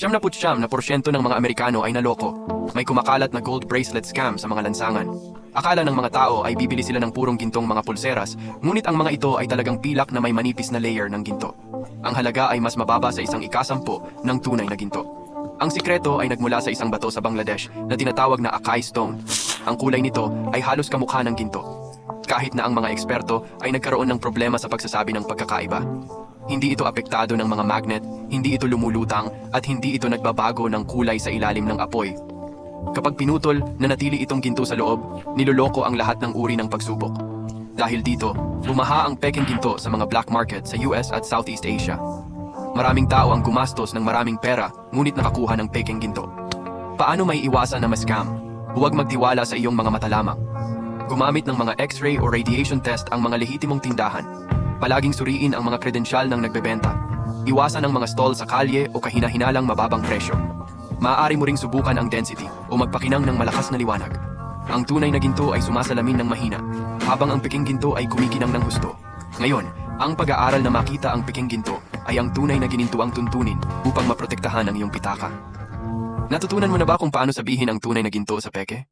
79% ng mga Amerikano ay naloko. May kumakalat na gold bracelet scam sa mga lansangan. Akala ng mga tao ay bibili sila ng purong gintong mga pulseras, ngunit ang mga ito ay talagang pilak na may manipis na layer ng ginto. Ang halaga ay mas mababa sa isang ikasampu ng tunay na ginto. Ang sikreto ay nagmula sa isang bato sa Bangladesh na tinatawag na Akai Stone. Ang kulay nito ay halos kamukha ng ginto. Kahit na ang mga eksperto ay nagkaroon ng problema sa pagsasabi ng pagkakaiba. Hindi ito apektado ng mga magnet, hindi ito lumulutang, at hindi ito nagbabago ng kulay sa ilalim ng apoy. Kapag pinutol, nanatili itong ginto sa loob, niloloko ang lahat ng uri ng pagsubok. Dahil dito, bumaha ang peking ginto sa mga black market sa US at Southeast Asia. Maraming tao ang gumastos ng maraming pera, ngunit nakakuha ng peking ginto. Paano may iwasan na ma-scam? Huwag magtiwala sa iyong mga mata lamang. Gumamit ng mga X-ray o radiation test ang mga lehitimong tindahan. Palaging suriin ang mga kredensyal ng nagbebenta. Iwasan ang mga stall sa kalye o kahina-hinalang mababang presyo. Maaari mo ring subukan ang density o magpakinang ng malakas na liwanag. Ang tunay na ginto ay sumasalamin ng mahina, habang ang peking ginto ay kumikinang ng husto. Ngayon, ang pag-aaral na makita ang peking ginto ay ang tunay na ginintuang tuntunin upang maprotektahan ang iyong pitaka. Natutunan mo na ba kung paano sabihin ang tunay na ginto sa peke?